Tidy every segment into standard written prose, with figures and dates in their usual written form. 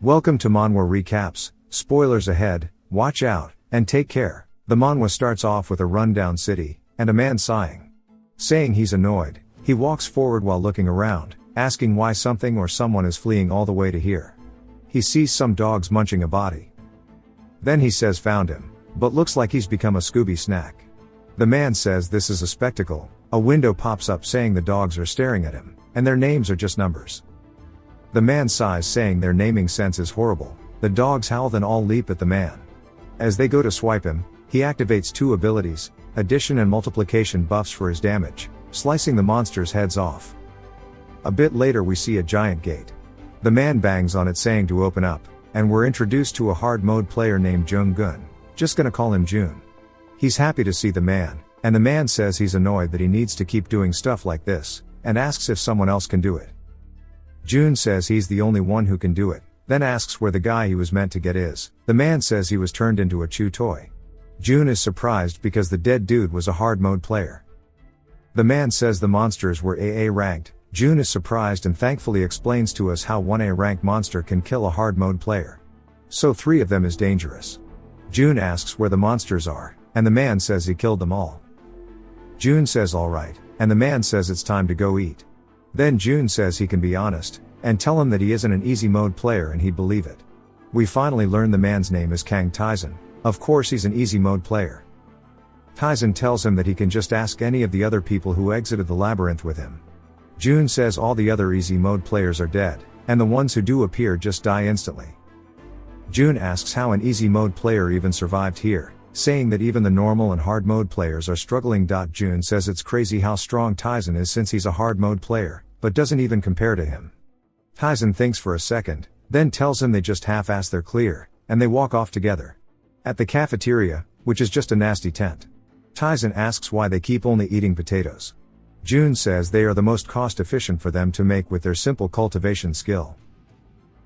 Welcome to Manhwa Recaps, spoilers ahead, watch out, and take care. The manhwa starts off with a rundown city, and a man sighing. Saying he's annoyed, he walks forward while looking around, asking why something or someone is fleeing all the way to here. He sees some dogs munching a body. Then he says found him, but looks like he's become a Scooby snack. The man says this is a spectacle. A window pops up saying the dogs are staring at him, and their names are just numbers. The man sighs saying their naming sense is horrible. The dogs howl then all leap at the man. As they go to swipe him, he activates two abilities, addition and multiplication buffs for his damage, slicing the monster's heads off. A bit later we see a giant gate. The man bangs on it saying to open up, and we're introduced to a hard mode player named Jung-gun. Just gonna call him June. He's happy to see the man, and the man says he's annoyed that he needs to keep doing stuff like this, and asks if someone else can do it. June says he's the only one who can do it, then asks where the guy he was meant to get is. The man says he was turned into a chew toy. June is surprised because the dead dude was a hard mode player. The man says the monsters were AA ranked. June is surprised and thankfully explains to us how 1A ranked monster can kill a hard mode player. So 3 of them is dangerous. June asks where the monsters are, and the man says he killed them all. June says alright, and the man says it's time to go eat. Then June says he can be honest, and tell him that he isn't an easy mode player and he'd believe it. We finally learn the man's name is Kang Taizan. Of course he's an easy mode player. Taizan tells him that he can just ask any of the other people who exited the labyrinth with him. June says all the other easy mode players are dead, and the ones who do appear just die instantly. June asks how an easy mode player even survived here, saying that even the normal and hard mode players are struggling. June says it's crazy how strong Taizan is since he's a hard mode player, but doesn't even compare to him. Taizan thinks for a second, then tells him they just half-ass their clear, and they walk off together. At the cafeteria, which is just a nasty tent, Taizan asks why they keep only eating potatoes. June says they are the most cost-efficient for them to make with their simple cultivation skill.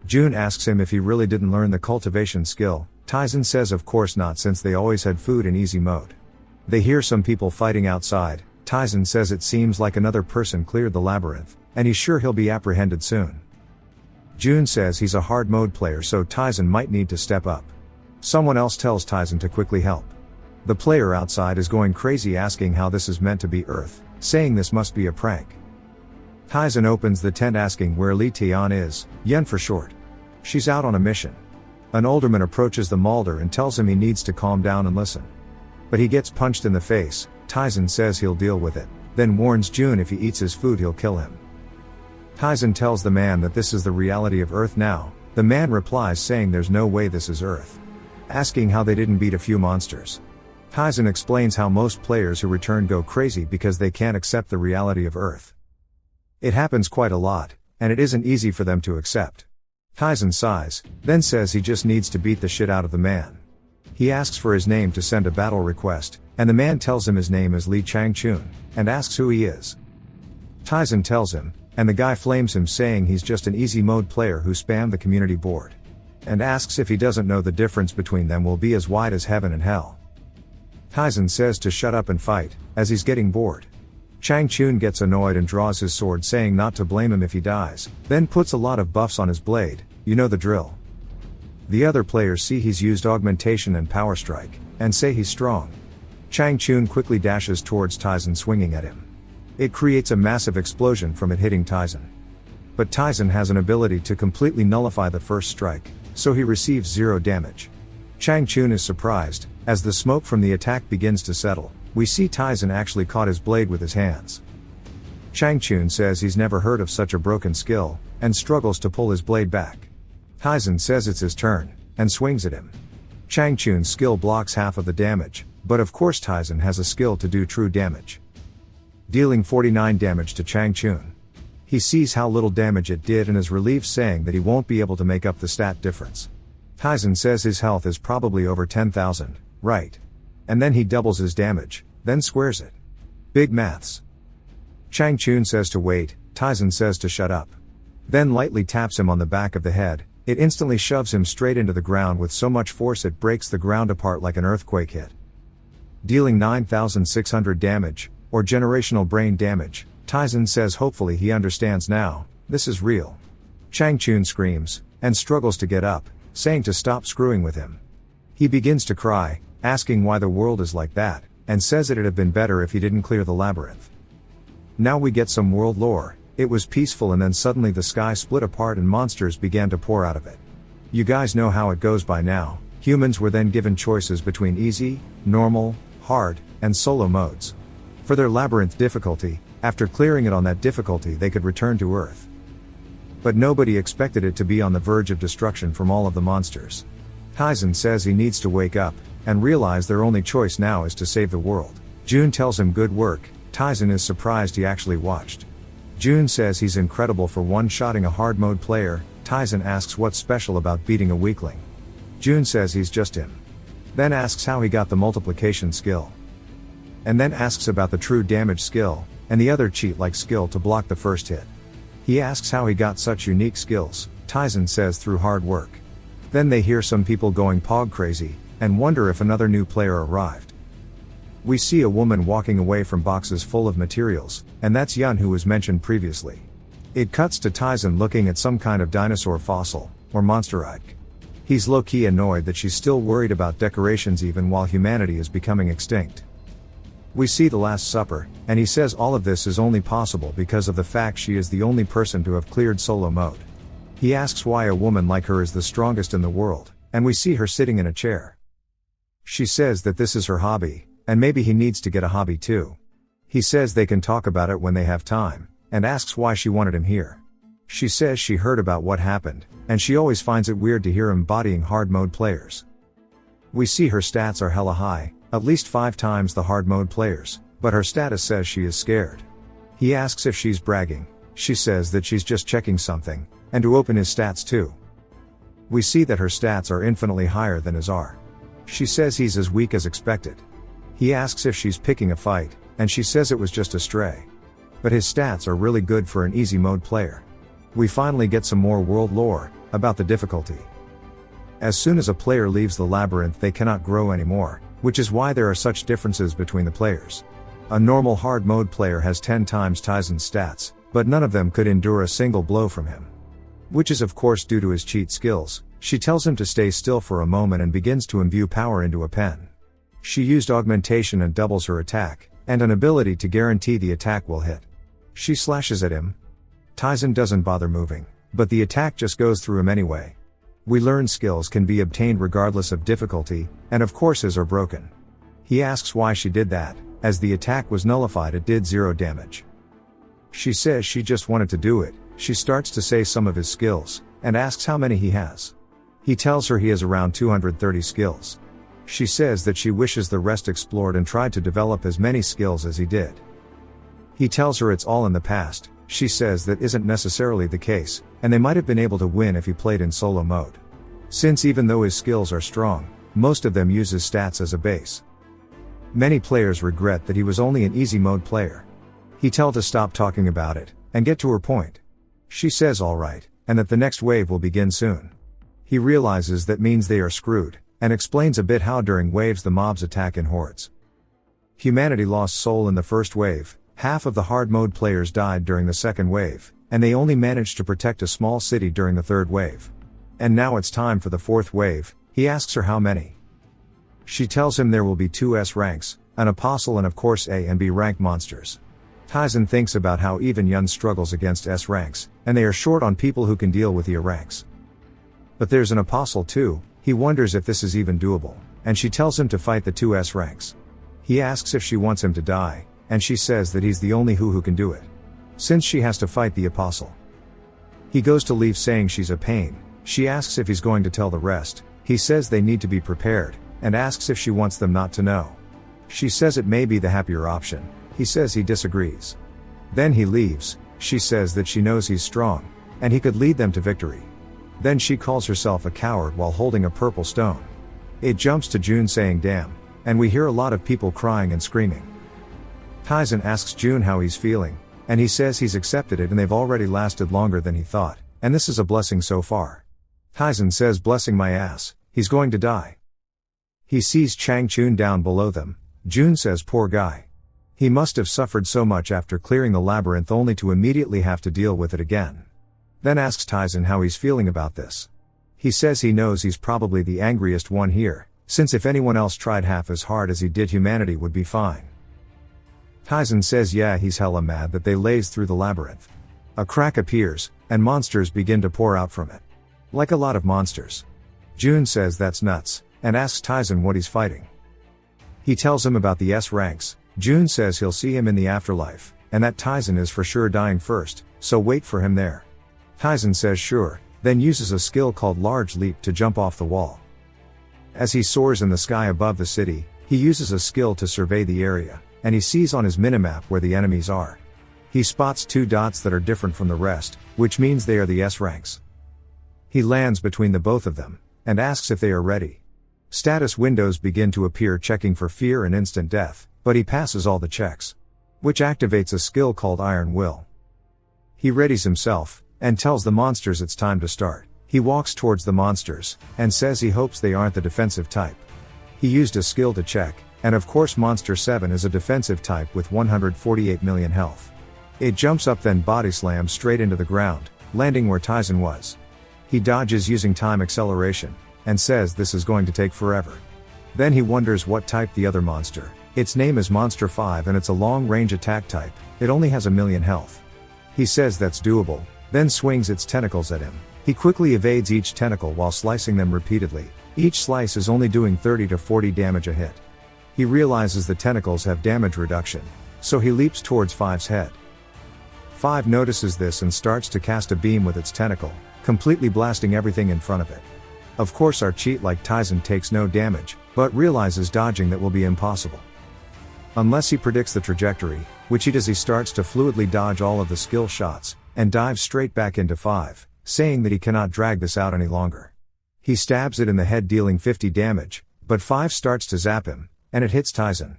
June asks him if he really didn't learn the cultivation skill. Taizan says of course not since they always had food in easy mode. They hear some people fighting outside. Taizan says it seems like another person cleared the labyrinth, and he's sure he'll be apprehended soon. June says he's a hard mode player so Taizan might need to step up. Someone else tells Taizan to quickly help. The player outside is going crazy asking how this is meant to be Earth, saying this must be a prank. Taizan opens the tent asking where Li Tian is, Yen for short. She's out on a mission. An alderman approaches the Mulder and tells him he needs to calm down and listen. But he gets punched in the face. Taizan says he'll deal with it, then warns June if he eats his food he'll kill him. Taizan tells the man that this is the reality of Earth now. The man replies saying there's no way this is Earth. Asking how they didn't beat a few monsters. Taizan explains how most players who return go crazy because they can't accept the reality of Earth. It happens quite a lot, and it isn't easy for them to accept. Taizan sighs, then says he just needs to beat the shit out of the man. He asks for his name to send a battle request, and the man tells him his name is Li Changchun, and asks who he is. Taizan tells him, and the guy flames him saying he's just an easy mode player who spammed the community board. And asks if he doesn't know the difference between them will be as wide as heaven and hell. Taizan says to shut up and fight, as he's getting bored. Changchun gets annoyed and draws his sword saying not to blame him if he dies, then puts a lot of buffs on his blade, you know the drill. The other players see he's used augmentation and power strike, and say he's strong. Changchun quickly dashes towards Taizan swinging at him. It creates a massive explosion from it hitting Taizan. But Taizan has an ability to completely nullify the first strike, so he receives 0 damage. Changchun is surprised. As the smoke from the attack begins to settle, we see Taizan actually caught his blade with his hands. Changchun says he's never heard of such a broken skill, and struggles to pull his blade back. Taizan says it's his turn, and swings at him. Changchun's skill blocks half of the damage, but of course Taizan has a skill to do true damage. Dealing 49 damage to Changchun. He sees how little damage it did and is relieved saying that he won't be able to make up the stat difference. Taizan says his health is probably over 10,000, right? And then he doubles his damage, then squares it. Big maths. Changchun says to wait, Taizan says to shut up. Then lightly taps him on the back of the head. It instantly shoves him straight into the ground with so much force it breaks the ground apart like an earthquake hit. Dealing 9,600 damage, or generational brain damage, Taizan says hopefully he understands now, this is real. Changchun screams, and struggles to get up, saying to stop screwing with him. He begins to cry, asking why the world is like that, and says it'd have been better if he didn't clear the labyrinth. Now we get some world lore. It was peaceful and then suddenly the sky split apart and monsters began to pour out of it. You guys know how it goes by now. Humans were then given choices between easy, normal, hard, and solo modes. For their labyrinth difficulty, after clearing it on that difficulty they could return to Earth. But nobody expected it to be on the verge of destruction from all of the monsters. Tyson says he needs to wake up, and realize their only choice now is to save the world. June tells him good work. Tyson is surprised he actually watched. June says he's incredible for one-shotting a hard mode player. Tyson asks what's special about beating a weakling. June says he's just him. Then asks how he got the multiplication skill. And then asks about the true damage skill, and the other cheat-like skill to block the first hit. He asks how he got such unique skills. Tyson says through hard work. Then they hear some people going pog crazy, and wonder if another new player arrived. We see a woman walking away from boxes full of materials, and that's Yun who was mentioned previously. It cuts to Tyson looking at some kind of dinosaur fossil, or monsterite. He's low-key annoyed that she's still worried about decorations even while humanity is becoming extinct. We see the Last Supper, and he says all of this is only possible because of the fact she is the only person to have cleared solo mode. He asks why a woman like her is the strongest in the world, and we see her sitting in a chair. She says that this is her hobby, and maybe he needs to get a hobby too. He says they can talk about it when they have time, and asks why she wanted him here. She says she heard about what happened, and she always finds it weird to hear him bodying hard mode players. We see her stats are hella high, at least 5 times the hard mode players, but her status says she is scared. He asks if she's bragging. She says that she's just checking something, and to open his stats too. We see that her stats are infinitely higher than his are. She says he's as weak as expected. He asks if she's picking a fight, and she says it was just a stray. But his stats are really good for an easy mode player. We finally get some more world lore, about the difficulty. As soon as a player leaves the labyrinth they cannot grow anymore, which is why there are such differences between the players. A normal hard mode player has 10 times Tyson's stats, but none of them could endure a single blow from him. Which is of course due to his cheat skills. She tells him to stay still for a moment and begins to imbue power into a pen. She used augmentation and doubles her attack, and an ability to guarantee the attack will hit. She slashes at him. Tyson doesn't bother moving, but the attack just goes through him anyway. We learn skills can be obtained regardless of difficulty, and of course his are broken. He asks why she did that. As the attack was nullified it did 0 damage. She says she just wanted to do it. She starts to say some of his skills, and asks how many he has. He tells her he has around 230 skills. She says that she wishes the rest explored and tried to develop as many skills as he did. He tells her it's all in the past. She says that isn't necessarily the case, and they might have been able to win if he played in solo mode. Since even though his skills are strong, most of them use his stats as a base. Many players regret that he was only an easy mode player. He tells her to stop talking about it, and get to her point. She says alright, and that the next wave will begin soon. He realizes that means they are screwed, and explains a bit how during waves the mobs attack in hordes. Humanity lost soul in the first wave, half of the hard mode players died during the second wave, and they only managed to protect a small city during the third wave. And now it's time for the fourth wave. He asks her how many. She tells him there will be 2 S ranks, an apostle and of course A and B rank monsters. Tyson thinks about how even Yun struggles against S ranks, and they are short on people who can deal with E ranks. But there's an apostle too. He wonders if this is even doable, and she tells him to fight the 2 S ranks. He asks if she wants him to die, and she says that he's the only who can do it. Since she has to fight the apostle. He goes to leave saying she's a pain. She asks if he's going to tell the rest. He says they need to be prepared, and asks if she wants them not to know. She says it may be the happier option. He says he disagrees. Then he leaves. She says that she knows he's strong, and he could lead them to victory. Then she calls herself a coward while holding a purple stone. It jumps to June saying damn, and we hear a lot of people crying and screaming. Tyson asks June how he's feeling, and he says he's accepted it and they've already lasted longer than he thought, and this is a blessing so far. Tyson says blessing my ass, he's going to die. He sees Chang Chun down below them. June says poor guy. He must have suffered so much after clearing the labyrinth only to immediately have to deal with it again. then asks Tyson how he's feeling about this. He says he knows he's probably the angriest one here, since if anyone else tried half as hard as he did, humanity would be fine. Tyson says yeah, he's hella mad that they laze through the labyrinth. A crack appears, and monsters begin to pour out from it. Like a lot of monsters. June says that's nuts, and asks Tyson what he's fighting. He tells him about the S ranks. June says he'll see him in the afterlife, and that Tyson is for sure dying first, so wait for him there. Tyson says sure, then uses a skill called Large Leap to jump off the wall. As he soars in the sky above the city, he uses a skill to survey the area, and he sees on his minimap where the enemies are. He spots 2 dots that are different from the rest, which means they are the S ranks. He lands between the both of them, and asks if they are ready. Status windows begin to appear checking for fear and instant death, but he passes all the checks. Which activates a skill called Iron Will. He readies himself, and tells the monsters it's time to start. He walks towards the monsters, and says he hopes they aren't the defensive type. He used a skill to check, and of course Monster 7 is a defensive type with 148 million health. It jumps up then body slams straight into the ground, landing where Tyson was. He dodges using time acceleration, and says this is going to take forever. Then he wonders what type the other monster. Its name is Monster 5 and it's a long-range attack type, it only has 1 million health. He says that's doable, then swings its tentacles at him. He quickly evades each tentacle while slicing them repeatedly. Each slice is only doing 30 to 40 damage a hit. He realizes the tentacles have damage reduction, so he leaps towards 5's head. 5 notices this and starts to cast a beam with its tentacle, completely blasting everything in front of it. Of course our cheat like Tyson takes no damage, but realizes dodging that will be impossible. Unless he predicts the trajectory, which he does. He starts to fluidly dodge all of the skill shots, and dives straight back into 5, saying that he cannot drag this out any longer. He stabs it in the head dealing 50 damage, but 5 starts to zap him, and it hits Tyson.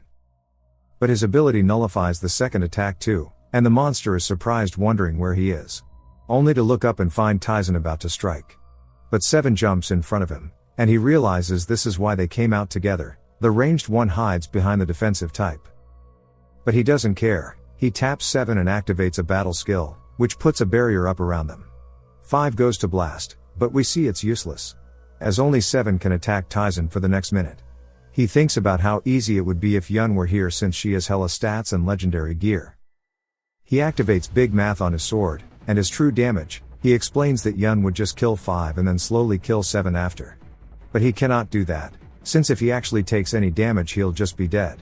But his ability nullifies the second attack too, and the monster is surprised wondering where he is. Only to look up and find Tyson about to strike. But 7 jumps in front of him, and he realizes this is why they came out together. The ranged one hides behind the defensive type. But he doesn't care. He taps 7 and activates a battle skill, which puts a barrier up around them. 5 goes to blast, but we see it's useless. As only 7 can attack Tyson for the next minute. He thinks about how easy it would be if Yun were here since she has hella stats and legendary gear. He activates Big Math on his sword, and his true damage. He explains that Yun would just kill 5 and then slowly kill 7 after. But he cannot do that, since if he actually takes any damage he'll just be dead.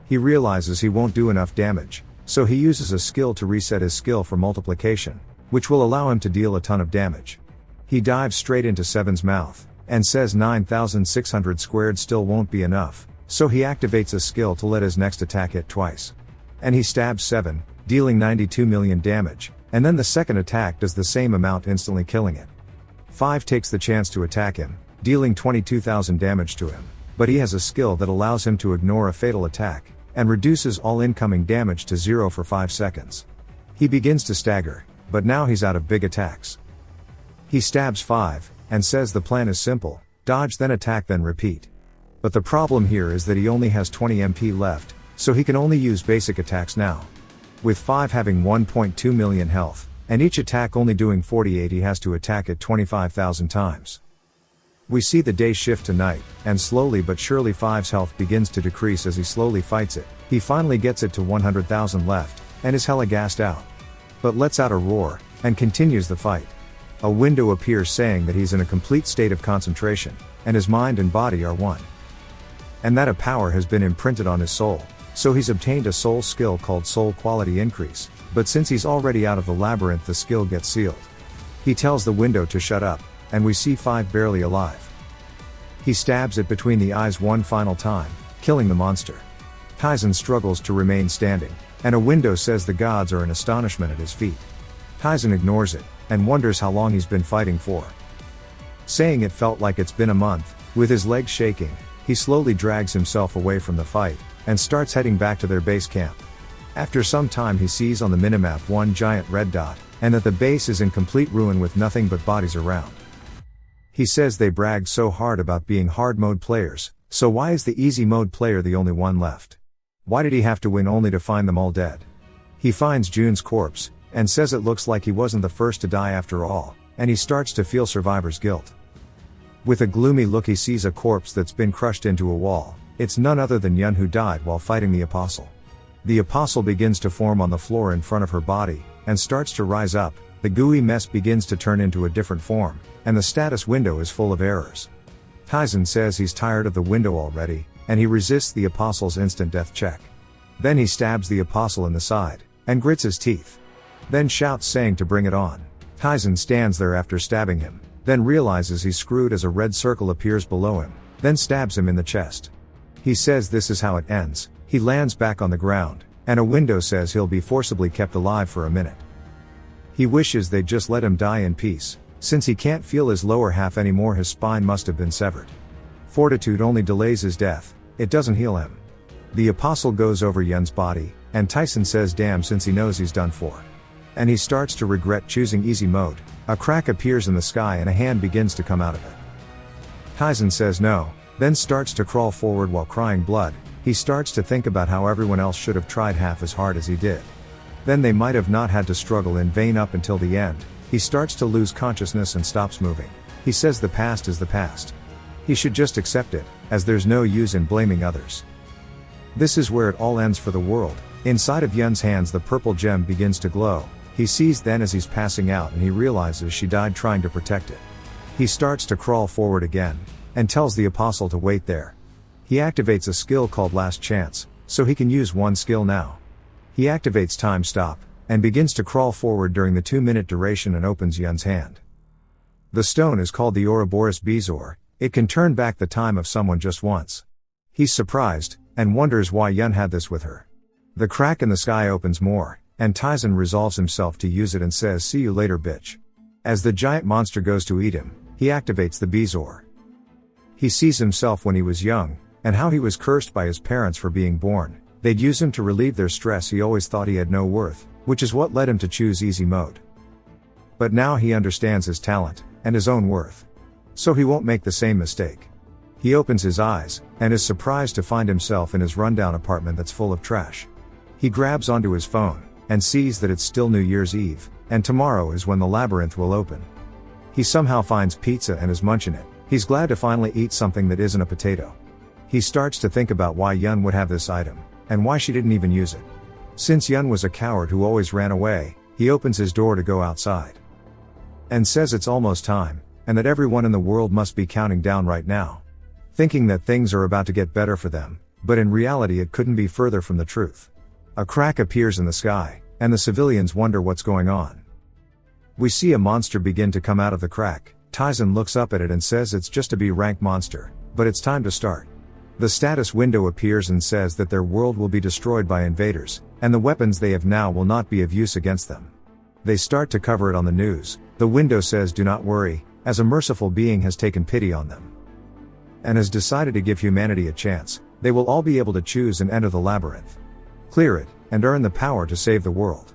He realizes he won't do enough damage, so he uses a skill to reset his skill for multiplication, which will allow him to deal a ton of damage. He dives straight into 7's mouth, and says 9,600 squared still won't be enough, so he activates a skill to let his next attack hit twice. And he stabs 7, dealing 92 million damage, and then the second attack does the same amount, instantly killing it. 5 takes the chance to attack him, dealing 22,000 damage to him, but he has a skill that allows him to ignore a fatal attack, and reduces all incoming damage to 0 for 5 seconds. He begins to stagger, but now he's out of big attacks. He stabs 5, and says the plan is simple, dodge then attack then repeat. But the problem here is that he only has 20 MP left, so he can only use basic attacks now. With 5 having 1.2 million health, and each attack only doing 48, he has to attack it 25,000 times. We see the day shift to night, and slowly but surely 5's health begins to decrease as he slowly fights it. He finally gets it to 100,000 left, and is hella gassed out. But lets out a roar, and continues the fight. A window appears saying that he's in a complete state of concentration, and his mind and body are one. And that a power has been imprinted on his soul, so he's obtained a soul skill called Soul Quality Increase, but since he's already out of the labyrinth the skill gets sealed. He tells the window to shut up, and we see 5 barely alive. He stabs it between the eyes one final time, killing the monster. Tyson struggles to remain standing, and a window says the gods are in astonishment at his feat. Tyson ignores it, and wonders how long he's been fighting for. Saying it felt like it's been a month, with his legs shaking, he slowly drags himself away from the fight, and starts heading back to their base camp. After some time he sees on the minimap one giant red dot, and that the base is in complete ruin with nothing but bodies around. He says they bragged so hard about being hard mode players, so why is the easy mode player the only one left? Why did he have to win only to find them all dead? He finds June's corpse, and says it looks like he wasn't the first to die after all, and he starts to feel survivor's guilt. With a gloomy look he sees a corpse that's been crushed into a wall. It's none other than Yun, who died while fighting the apostle. The apostle begins to form on the floor in front of her body, and starts to rise up. The gooey mess begins to turn into a different form, and the status window is full of errors. Tyson says he's tired of the window already, and he resists the apostle's instant death check. Then he stabs the apostle in the side, and grits his teeth. Then shouts saying to bring it on. Tyson stands there after stabbing him, then realizes he's screwed as a red circle appears below him, then stabs him in the chest. He says this is how it ends. He lands back on the ground, and a window says he'll be forcibly kept alive for a minute. He wishes they'd just let him die in peace. Since he can't feel his lower half anymore, his spine must have been severed. Fortitude only delays his death, it doesn't heal him. The apostle goes over Yun's body, and Tyson says damn, since he knows he's done for. And he starts to regret choosing easy mode. A crack appears in the sky and a hand begins to come out of it. Tyson says no, then starts to crawl forward while crying blood. He starts to think about how everyone else should have tried half as hard as he did. Then they might have not had to struggle in vain up until the end. He starts to lose consciousness and stops moving. He says the past is the past. He should just accept it, as there's no use in blaming others. This is where it all ends for the world. Inside of Yun's hands the purple gem begins to glow. He sees then as he's passing out, and he realizes she died trying to protect it. He starts to crawl forward again, and tells the apostle to wait there. He activates a skill called Last Chance, so he can use one skill now. He activates Time Stop, and begins to crawl forward during the 2-minute duration and opens Yun's hand. The stone is called the Ouroboros Bezoar. It can turn back the time of someone just once. He's surprised, and wonders why Yun had this with her. The crack in the sky opens more, and Tyson resolves himself to use it and says see you later bitch. As the giant monster goes to eat him, he activates the Bezoar. He sees himself when he was young, and how he was cursed by his parents for being born. They'd use him to relieve their stress. He always thought he had no worth, which is what led him to choose easy mode. But now he understands his talent, and his own worth. So he won't make the same mistake. He opens his eyes, and is surprised to find himself in his rundown apartment that's full of trash. He grabs onto his phone, and sees that it's still New Year's Eve, and tomorrow is when the labyrinth will open. He somehow finds pizza and is munching it. He's glad to finally eat something that isn't a potato. He starts to think about why Yun would have this item, and why she didn't even use it. Since Yun was a coward who always ran away, he opens his door to go outside. And says it's almost time, and that everyone in the world must be counting down right now. Thinking that things are about to get better for them, but in reality it couldn't be further from the truth. A crack appears in the sky, and the civilians wonder what's going on. We see a monster begin to come out of the crack. Tyson looks up at it and says it's just a B-rank monster, but it's time to start. The status window appears and says that their world will be destroyed by invaders, and the weapons they have now will not be of use against them. They start to cover it on the news. The window says do not worry, as a merciful being has taken pity on them, and has decided to give humanity a chance. They will all be able to choose and enter the labyrinth, clear it, and earn the power to save the world.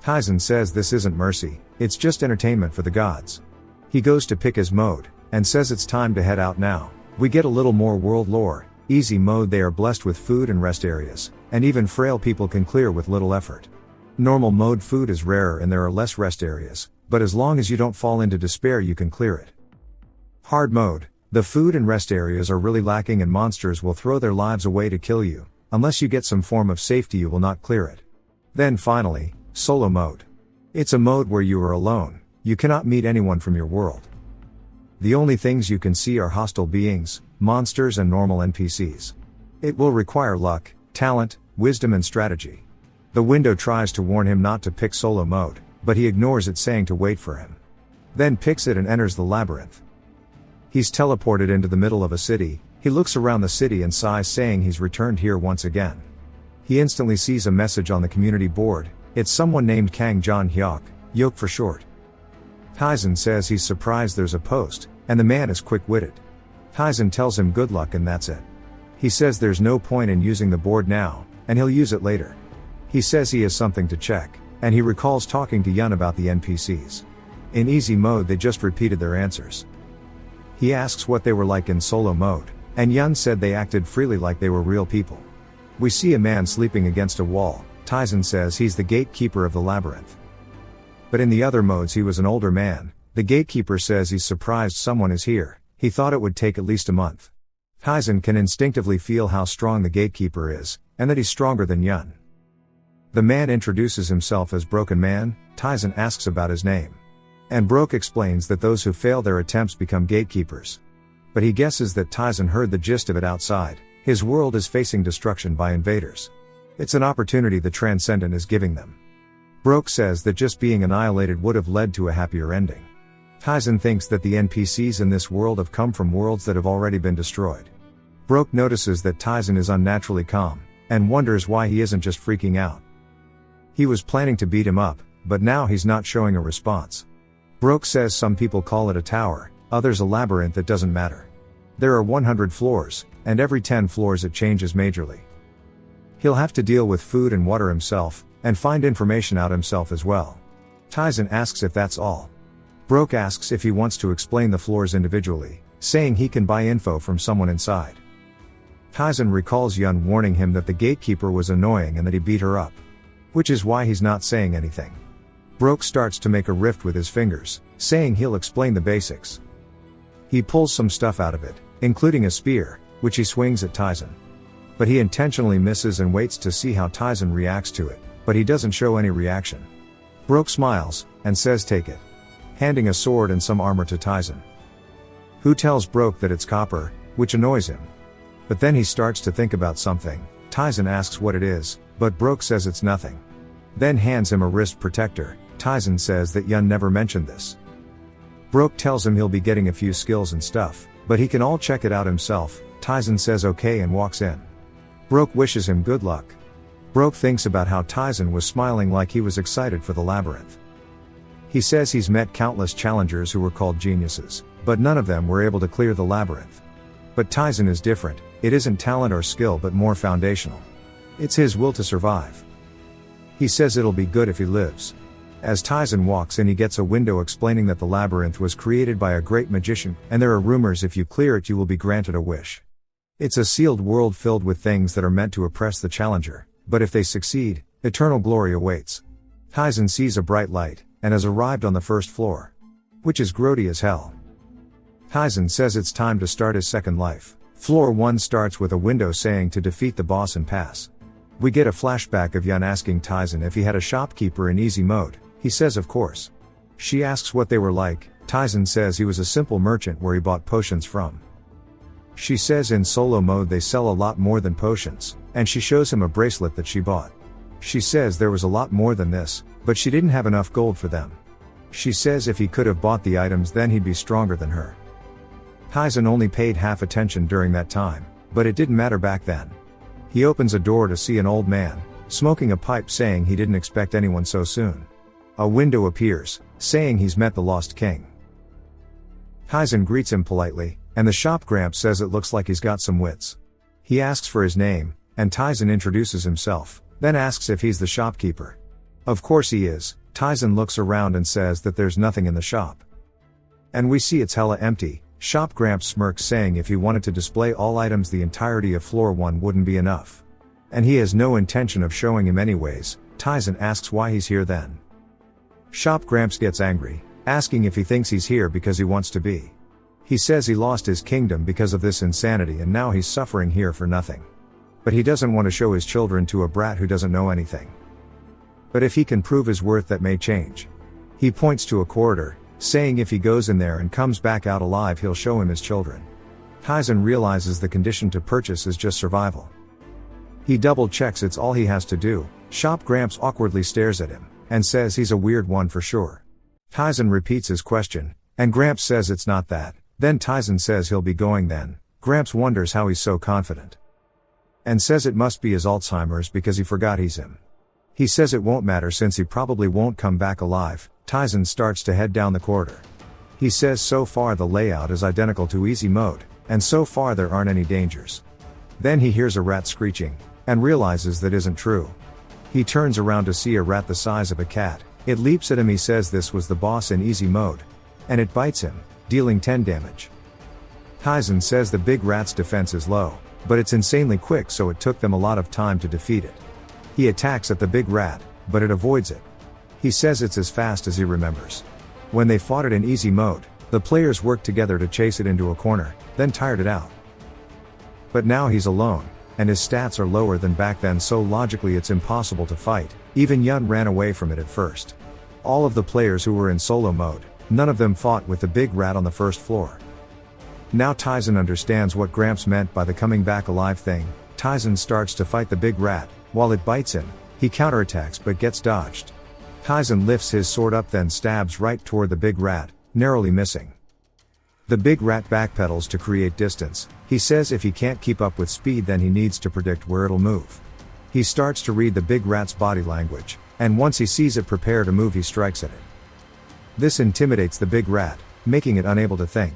Tyson says this isn't mercy, it's just entertainment for the gods. He goes to pick his mode, and says it's time to head out now. We get a little more world lore. Easy mode, they are blessed with food and rest areas, and even frail people can clear with little effort. Normal mode, food is rarer and there are less rest areas, but as long as you don't fall into despair you can clear it. Hard mode, the food and rest areas are really lacking and monsters will throw their lives away to kill you. Unless you get some form of safety you will not clear it. Then finally, solo mode. It's a mode where you are alone, you cannot meet anyone from your world. The only things you can see are hostile beings, monsters and normal NPCs. It will require luck, talent, wisdom and strategy. The window tries to warn him not to pick solo mode, but he ignores it saying to wait for him. Then picks it and enters the labyrinth. He's teleported into the middle of a city. He looks around the city and sighs saying he's returned here once again. He instantly sees a message on the community board. It's someone named Kang John Hyok, Yoke for short. Tyson says he's surprised there's a post, and the man is quick-witted. Tyson tells him good luck and that's it. He says there's no point in using the board now, and he'll use it later. He says he has something to check, and he recalls talking to Yun about the NPCs. In easy mode they just repeated their answers. He asks what they were like in solo mode, and Yun said they acted freely like they were real people. We see a man sleeping against a wall. Tyson says he's the gatekeeper of the labyrinth. But in the other modes he was an older man. The gatekeeper says he's surprised someone is here, he thought it would take at least a month. Taisen can instinctively feel how strong the gatekeeper is, and that he's stronger than Yun. The man introduces himself as Broken Man. Taisen asks about his name. And Broke explains that those who fail their attempts become gatekeepers. But he guesses that Taisen heard the gist of it outside. His world is facing destruction by invaders. It's an opportunity the Transcendent is giving them. Broke says that just being annihilated would have led to a happier ending. Taisen thinks that the NPCs in this world have come from worlds that have already been destroyed. Broke notices that Taisen is unnaturally calm, and wonders why he isn't just freaking out. He was planning to beat him up, but now he's not showing a response. Broke says some people call it a tower, others a labyrinth that doesn't matter. There are 100 floors, and every 10 floors it changes majorly. He'll have to deal with food and water himself, and find information out himself as well. Taisen asks if that's all. Broke asks if he wants to explain the floors individually, saying he can buy info from someone inside. Taisen recalls Yun warning him that the gatekeeper was annoying and that he beat her up. Which is why he's not saying anything. Broke starts to make a rift with his fingers, saying he'll explain the basics. He pulls some stuff out of it, including a spear, which he swings at Taisen. But he intentionally misses and waits to see how Taisen reacts to it, but he doesn't show any reaction. Broke smiles, and says take it. Handing a sword and some armor to Taisen. Who tells Broke that it's copper, which annoys him. But then he starts to think about something. Taisen asks what it is, but Broke says it's nothing. Then hands him a wrist protector. Taisen says that Yun never mentioned this. Broke tells him he'll be getting a few skills and stuff, but he can all check it out himself. Taisen says okay and walks in. Broke wishes him good luck. Broke thinks about how Taisen was smiling like he was excited for the labyrinth. He says he's met countless challengers who were called geniuses, but none of them were able to clear the labyrinth. But Taisen is different. It isn't talent or skill but more foundational. It's his will to survive. He says it'll be good if he lives. As Taisen walks in he gets a window explaining that the labyrinth was created by a great magician, and there are rumors if you clear it you will be granted a wish. It's a sealed world filled with things that are meant to oppress the challenger, but if they succeed, eternal glory awaits. Taisen sees a bright light, and has arrived on the first floor. Which is grody as hell. Taisen says it's time to start his second life. Floor 1 starts with a window saying to defeat the boss and pass. We get a flashback of Yun asking Taisen if he had a shopkeeper in easy mode. He says of course. She asks what they were like. Taisen says he was a simple merchant where he bought potions from. She says in solo mode they sell a lot more than potions, and she shows him a bracelet that she bought. She says there was a lot more than this, but she didn't have enough gold for them. She says if he could have bought the items then he'd be stronger than her. Taisen only paid half attention during that time, but it didn't matter back then. He opens a door to see an old man, smoking a pipe saying he didn't expect anyone so soon. A window appears, saying he's met the lost king. Taisen greets him politely, and the shop gramp says it looks like he's got some wits. He asks for his name, and Taisen introduces himself, then asks if he's the shopkeeper. Of course he is. Taisen looks around and says that there's nothing in the shop. And we see it's hella empty. Shop Gramps smirks saying if he wanted to display all items the entirety of floor 1 wouldn't be enough. And he has no intention of showing him anyways. Taisen asks why he's here then. Shop Gramps gets angry, asking if he thinks he's here because he wants to be. He says he lost his kingdom because of this insanity and now he's suffering here for nothing. But he doesn't want to show his children to a brat who doesn't know anything. But if he can prove his worth that may change. He points to a corridor, saying if he goes in there and comes back out alive he'll show him his children. Taisen realizes the condition to purchase is just survival. He double checks it's all he has to do. Shop Gramps awkwardly stares at him, and says he's a weird one for sure. Taisen repeats his question, and Gramps says it's not that. Then Taisen says he'll be going then. Gramps wonders how he's so confident. And says it must be his Alzheimer's because he forgot he's him. He says it won't matter since he probably won't come back alive. Taisen starts to head down the corridor. He says so far the layout is identical to easy mode, and so far there aren't any dangers. Then he hears a rat screeching, and realizes that isn't true. He turns around to see a rat the size of a cat. It leaps at him. He says this was the boss in easy mode. And it bites him, dealing 10 damage. Taisen says the big rat's defense is low, but it's insanely quick so it took them a lot of time to defeat it. He attacks at the big rat, but it avoids it. He says it's as fast as he remembers. When they fought it in easy mode, the players worked together to chase it into a corner, then tired it out. But now he's alone, and his stats are lower than back then, so logically it's impossible to fight. Even Yun ran away from it at first. All of the players who were in solo mode, none of them fought with the big rat on the first floor. Now Tyson understands what Gramps meant by the coming back alive thing. Tyson starts to fight the big rat. While it bites him, he counterattacks but gets dodged. Tyson lifts his sword up, then stabs right toward the big rat, narrowly missing. The big rat backpedals to create distance. He says if he can't keep up with speed, then he needs to predict where it'll move. He starts to read the big rat's body language, and once he sees it prepare to move, he strikes at it. This intimidates the big rat, making it unable to think.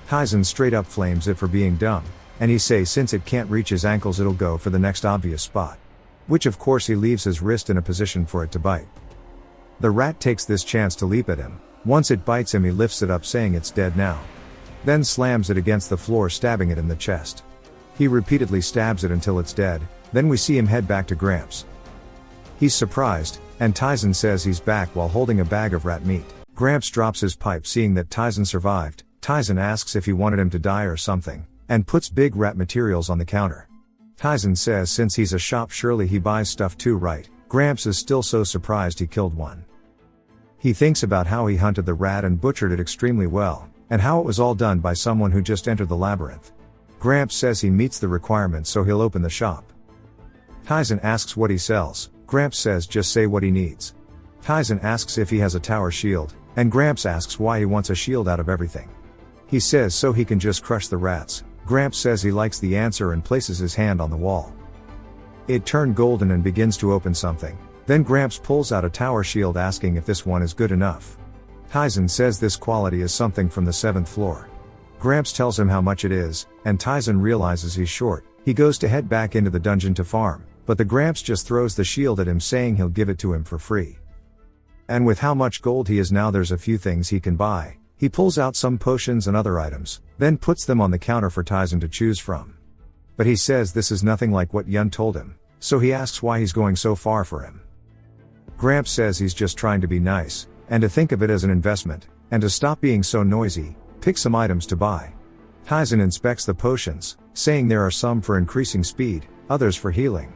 Tyson straight up flames it for being dumb, and he says since it can't reach his ankles, it'll go for the next obvious spot. Which of course he leaves his wrist in a position for it to bite. The rat takes this chance to leap at him. Once it bites him, he lifts it up saying it's dead now. Then slams it against the floor, stabbing it in the chest. He repeatedly stabs it until it's dead, then we see him head back to Gramps. He's surprised, and Tyson says he's back while holding a bag of rat meat. Gramps drops his pipe seeing that Tyson survived. Tyson asks if he wanted him to die or something, and puts big rat materials on the counter. Tyson says since he's a shop, surely he buys stuff too, right? Gramps is still so surprised he killed one. He thinks about how he hunted the rat and butchered it extremely well, and how it was all done by someone who just entered the labyrinth. Gramps says he meets the requirements, so he'll open the shop. Tyson asks what he sells. Gramps says just say what he needs. Tyson asks if he has a tower shield, and Gramps asks why he wants a shield out of everything. He says so he can just crush the rats. Gramps says he likes the answer and places his hand on the wall. It turned golden and begins to open something. Then Gramps pulls out a tower shield asking if this one is good enough. Tyson says this quality is something from the 7th floor. Gramps tells him how much it is, and Tyson realizes he's short. He goes to head back into the dungeon to farm, but the Gramps just throws the shield at him saying he'll give it to him for free. And with how much gold he has now, there's a few things he can buy. He pulls out some potions and other items, then puts them on the counter for Tyson to choose from. But he says this is nothing like what Yun told him, so he asks why he's going so far for him. Gramps says he's just trying to be nice, and to think of it as an investment, and to stop being so noisy, pick some items to buy. Tyson inspects the potions, saying there are some for increasing speed, others for healing.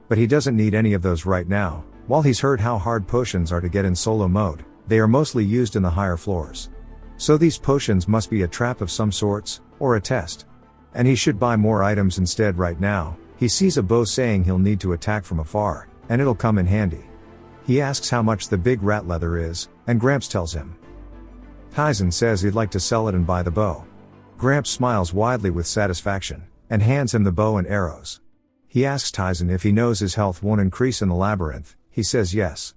But he doesn't need any of those right now. While he's heard how hard potions are to get in solo mode, they are mostly used in the higher floors. So these potions must be a trap of some sorts, or a test. And he should buy more items instead right now. He sees a bow saying he'll need to attack from afar, and it'll come in handy. He asks how much the big rat leather is, and Gramps tells him. Tyson says he'd like to sell it and buy the bow. Gramps smiles widely with satisfaction, and hands him the bow and arrows. He asks Tyson if he knows his health won't increase in the labyrinth. He says yes.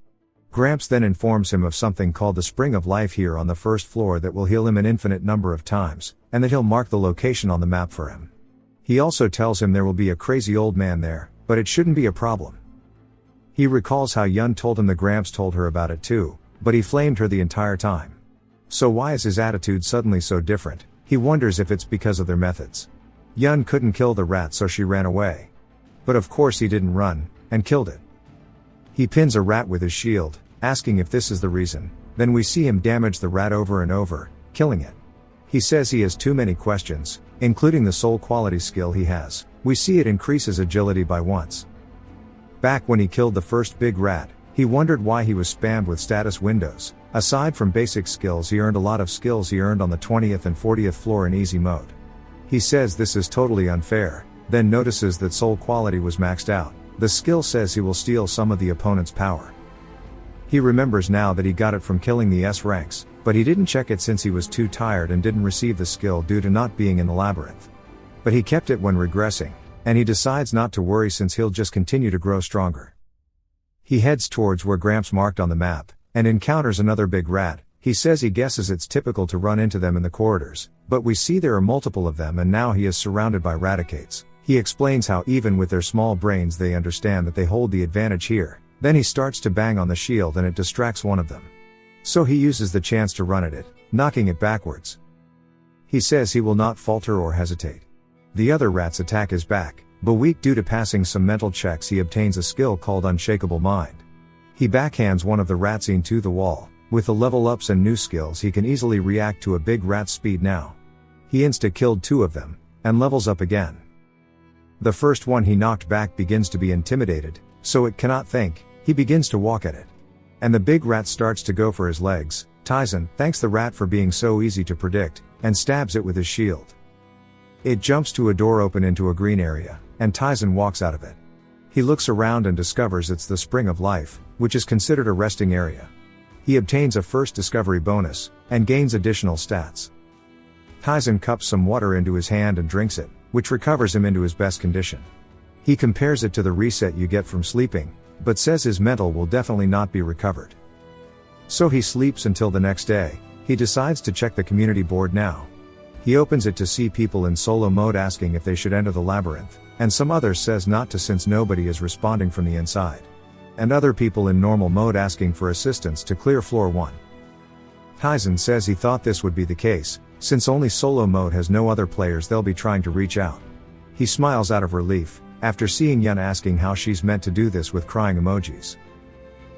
Gramps then informs him of something called the Spring of Life here on the 1st floor that will heal him an infinite number of times, and that he'll mark the location on the map for him. He also tells him there will be a crazy old man there, but it shouldn't be a problem. He recalls how Yun told him the Gramps told her about it too, but he flamed her the entire time. So why is his attitude suddenly so different? He wonders if it's because of their methods. Yun couldn't kill the rat, so she ran away. But of course he didn't run, and killed it. He pins a rat with his shield, asking if this is the reason. Then we see him damage the rat over and over, killing it. He says he has too many questions, including the soul quality skill he has. We see it increases agility by once. Back when he killed the first big rat, he wondered why he was spammed with status windows. Aside from basic skills, he earned a lot of skills he earned on the 20th and 40th floor in easy mode. He says this is totally unfair, then notices that soul quality was maxed out. The skill says he will steal some of the opponent's power. He remembers now that he got it from killing the S ranks, but he didn't check it since he was too tired and didn't receive the skill due to not being in the labyrinth. But he kept it when regressing, and he decides not to worry since he'll just continue to grow stronger. He heads towards where Gramps marked on the map, and encounters another big rat. He says he guesses it's typical to run into them in the corridors, but we see there are multiple of them and now he is surrounded by raticates. He explains how even with their small brains they understand that they hold the advantage here. Then he starts to bang on the shield and it distracts one of them. So he uses the chance to run at it, knocking it backwards. He says he will not falter or hesitate. The other rat's attack is back, but weak due to passing some mental checks. He obtains a skill called Unshakable Mind. He backhands one of the rats into the wall. With the level ups and new skills he can easily react to a big rat's speed now. He insta-killed 2 of them, and levels up again. The first one he knocked back begins to be intimidated, so it cannot think. He begins to walk at it. And the big rat starts to go for his legs. Tyson thanks the rat for being so easy to predict, and stabs it with his shield. It jumps to a door open into a green area, and Tyson walks out of it. He looks around and discovers it's the Spring of Life, which is considered a resting area. He obtains a first discovery bonus, and gains additional stats. Tyson cups some water into his hand and drinks it, which recovers him into his best condition. He compares it to the reset you get from sleeping, but says his mental will definitely not be recovered. So he sleeps until the next day. He decides to check the community board now. He opens it to see people in solo mode asking if they should enter the labyrinth, and some others says not to since nobody is responding from the inside. And other people in normal mode asking for assistance to clear floor 1. Tyson says he thought this would be the case, since only solo mode has no other players they'll be trying to reach out. He smiles out of relief, after seeing Yun asking how she's meant to do this with crying emojis.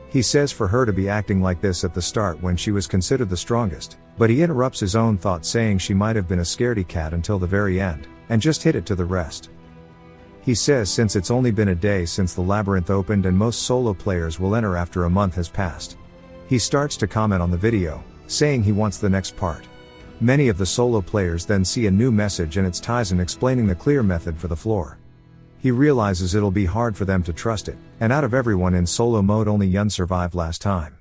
He says for her to be acting like this at the start when she was considered the strongest, but he interrupts his own thought saying she might have been a scaredy cat until the very end, and just hit it to the rest. He says since it's only been a day since the labyrinth opened and most solo players will enter after a month has passed. He starts to comment on the video, saying he wants the next part. Many of the solo players then see a new message and it's Tyson explaining the clear method for the floor. He realizes it'll be hard for them to trust it, and out of everyone in solo mode only Yun survived last time.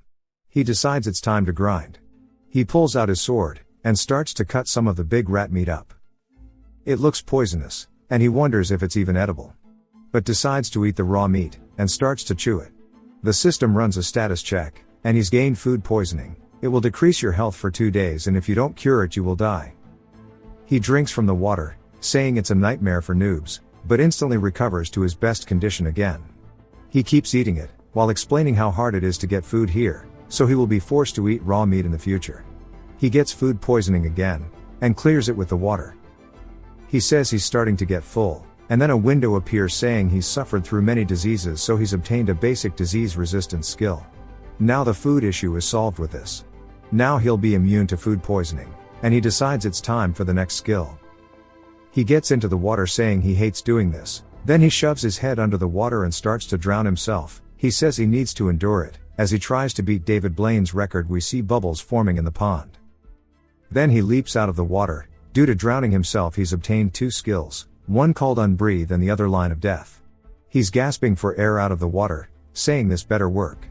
He decides it's time to grind. He pulls out his sword, and starts to cut some of the big rat meat up. It looks poisonous, and he wonders if it's even edible. But decides to eat the raw meat, and starts to chew it. The system runs a status check, and he's gained food poisoning. It will decrease your health for 2 days and if you don't cure it you will die. He drinks from the water, saying it's a nightmare for noobs, but instantly recovers to his best condition again. He keeps eating it, while explaining how hard it is to get food here, so he will be forced to eat raw meat in the future. He gets food poisoning again, and clears it with the water. He says he's starting to get full, and then a window appears saying he's suffered through many diseases so he's obtained a basic disease resistance skill. Now the food issue is solved with this. Now he'll be immune to food poisoning, and he decides it's time for the next skill. He gets into the water saying he hates doing this, then he shoves his head under the water and starts to drown himself. He says he needs to endure it. As he tries to beat David Blaine's record we see bubbles forming in the pond. Then he leaps out of the water. Due to drowning himself he's obtained 2 skills, one called Unbreathe and the other Line of Death. He's gasping for air out of the water, saying this better work.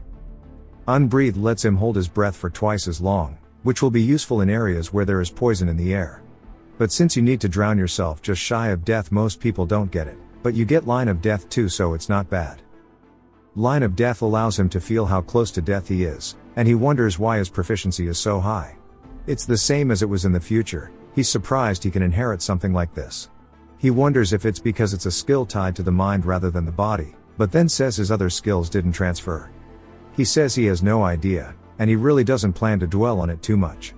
Unbreathe lets him hold his breath for twice as long, which will be useful in areas where there is poison in the air. But since you need to drown yourself just shy of death most people don't get it, but you get Line of Death too so it's not bad. Line of Death allows him to feel how close to death he is, and he wonders why his proficiency is so high. It's the same as it was in the future. He's surprised he can inherit something like this. He wonders if it's because it's a skill tied to the mind rather than the body, but then says his other skills didn't transfer. He says he has no idea, and he really doesn't plan to dwell on it too much.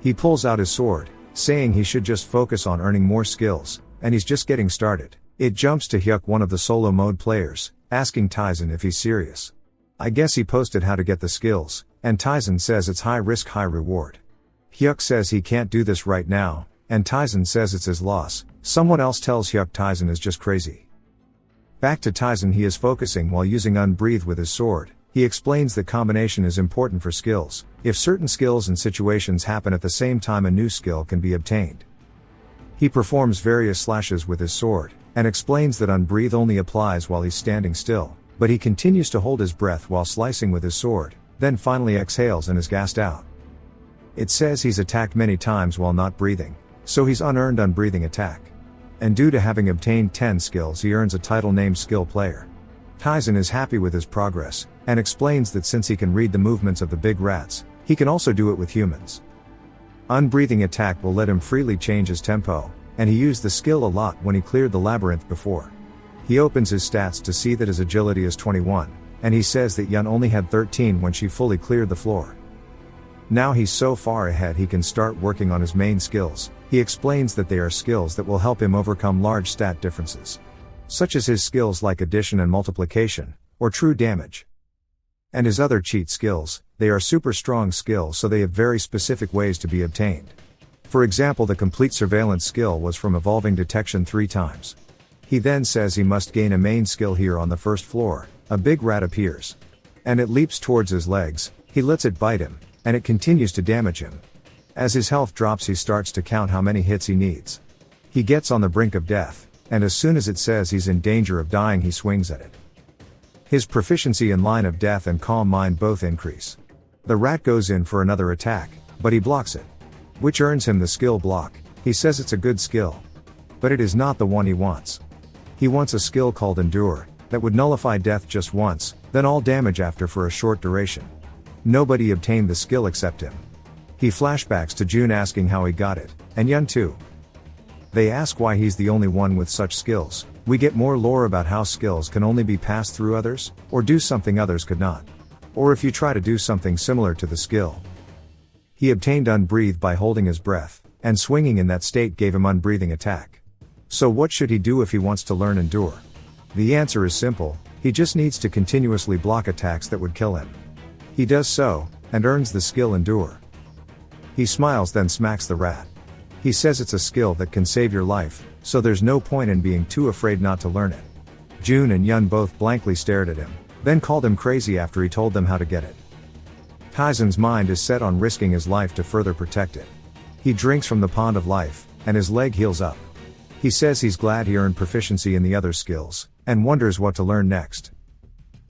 He pulls out his sword, saying he should just focus on earning more skills, and he's just getting started. It jumps to Hyuk, one of the solo mode players, asking Tyson if he's serious. I guess he posted how to get the skills, and Tyson says it's high risk high reward. Hyuk says he can't do this right now, and Tyson says it's his loss. Someone else tells Hyuk Tyson is just crazy. Back to Tyson, he is focusing while using Unbreathe with his sword. He explains that combination is important for skills. If certain skills and situations happen at the same time a new skill can be obtained. He performs various slashes with his sword, and explains that Unbreathe only applies while he's standing still, but he continues to hold his breath while slicing with his sword, then finally exhales and is gassed out. It says he's attacked many times while not breathing, so he's unearned unbreathing attack. And due to having obtained 10 skills he earns a title named Skill Player. Tyson is happy with his progress, and explains that since he can read the movements of the big rats, he can also do it with humans. Unbreathing attack will let him freely change his tempo, and he used the skill a lot when he cleared the labyrinth before. He opens his stats to see that his agility is 21, and he says that Yun only had 13 when she fully cleared the floor. Now he's so far ahead he can start working on his main skills. He explains that they are skills that will help him overcome large stat differences, such as his skills like addition and multiplication, or true damage. And his other cheat skills, they are super strong skills, so they have very specific ways to be obtained. For example, the complete surveillance skill was from evolving detection 3 times. He then says he must gain a main skill here on the first floor. A big rat appears. And it leaps towards his legs, he lets it bite him, and it continues to damage him. As his health drops, he starts to count how many hits he needs. He gets on the brink of death, and as soon as it says he's in danger of dying, he swings at it. His proficiency in line of death and calm mind both increase. The rat goes in for another attack, but he blocks it, which earns him the skill block. He says it's a good skill, but it is not the one he wants. He wants a skill called Endure, that would nullify death just once, then all damage after for a short duration. Nobody obtained the skill except him. He flashbacks to June asking how he got it, and Yun too. They ask why he's the only one with such skills. We get more lore about how skills can only be passed through others, or do something others could not. Or if you try to do something similar to the skill. He obtained Unbreathe by holding his breath, and swinging in that state gave him Unbreathing attack. So what should he do if he wants to learn Endure? The answer is simple, he just needs to continuously block attacks that would kill him. He does so, and earns the skill Endure. He smiles, then smacks the rat. He says it's a skill that can save your life, so there's no point in being too afraid not to learn it. June and Yun both blankly stared at him, then called him crazy after he told them how to get it. Taizen's mind is set on risking his life to further protect it. He drinks from the pond of life, and his leg heals up. He says he's glad he earned proficiency in the other skills, and wonders what to learn next.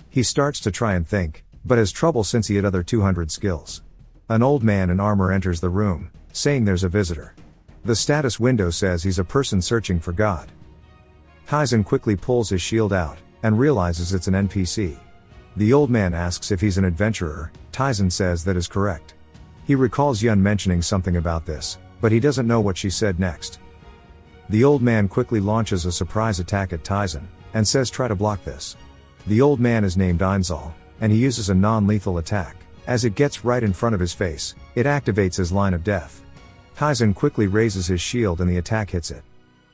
He starts to try and think, but has trouble since he had other 200 skills. An old man in armor enters the room, saying there's a visitor. The status window says he's a person searching for God. Taizen quickly pulls his shield out, and realizes it's an NPC. The old man asks if he's an adventurer. Taizen says that is correct. He recalls Yun mentioning something about this, but he doesn't know what she said next. The old man quickly launches a surprise attack at Taizen, and says try to block this. The old man is named Einzel, and he uses a non-lethal attack. As it gets right in front of his face, it activates his line of death. Taizen quickly raises his shield and the attack hits it.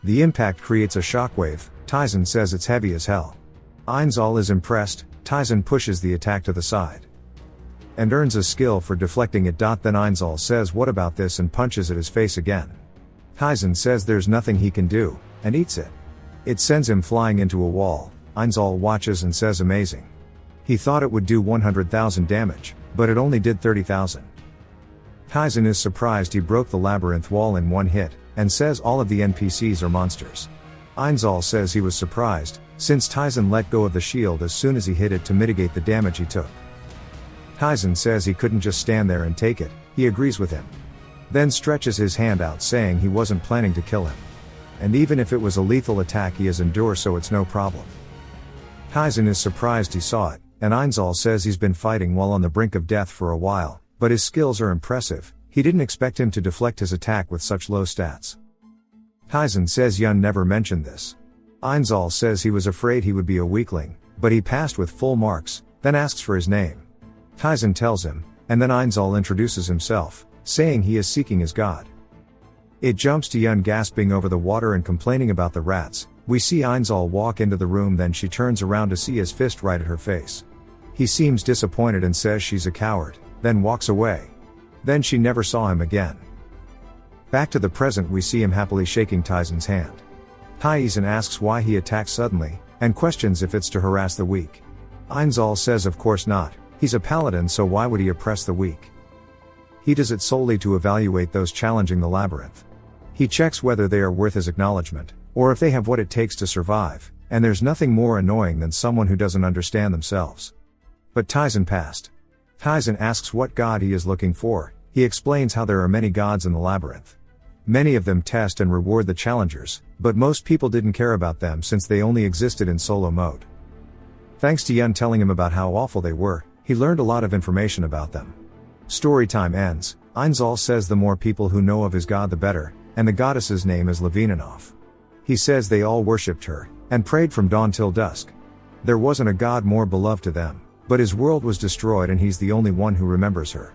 The impact creates a shockwave. Taizen says it's heavy as hell. Einzel is impressed. Taizen pushes the attack to the side and earns a skill for deflecting it. Then Einzel says what about this and punches at his face again. Taizen says there's nothing he can do, and eats it. It sends him flying into a wall. Einzel watches and says amazing. He thought it would do 100,000 damage, but it only did 30,000. Taizen is surprised he broke the labyrinth wall in one hit, and says all of the NPCs are monsters. Einzel says he was surprised, since Taizen let go of the shield as soon as he hit it to mitigate the damage he took. Taizen says he couldn't just stand there and take it. He agrees with him. Then stretches his hand out, saying he wasn't planning to kill him. And even if it was a lethal attack, he has Endure, so it's no problem. Taizen is surprised he saw it, and Einzel says he's been fighting while on the brink of death for a while, but his skills are impressive. He didn't expect him to deflect his attack with such low stats. Taizen says Yun never mentioned this. Einzel says he was afraid he would be a weakling, but he passed with full marks, then asks for his name. Taizen tells him, and then Einzel introduces himself, saying he is seeking his god. It jumps to Yun gasping over the water and complaining about the rats. We see Einzel walk into the room, then she turns around to see his fist right at her face. He seems disappointed and says she's a coward, then walks away. Then she never saw him again. Back to the present, we see him happily shaking Taizen's hand. Taizen asks why he attacks suddenly, and questions if it's to harass the weak. Einzel says of course not, he's a paladin, so why would he oppress the weak? He does it solely to evaluate those challenging the labyrinth. He checks whether they are worth his acknowledgement, or if they have what it takes to survive, and there's nothing more annoying than someone who doesn't understand themselves. But Taizen passed. Taizen asks what god he is looking for. He explains how there are many gods in the labyrinth. Many of them test and reward the challengers, but most people didn't care about them since they only existed in solo mode. Thanks to Yun telling him about how awful they were, he learned a lot of information about them. Story time ends. Einzel says the more people who know of his god the better, and the goddess's name is Levininov. He says they all worshipped her, and prayed from dawn till dusk. There wasn't a god more beloved to them, but his world was destroyed and he's the only one who remembers her.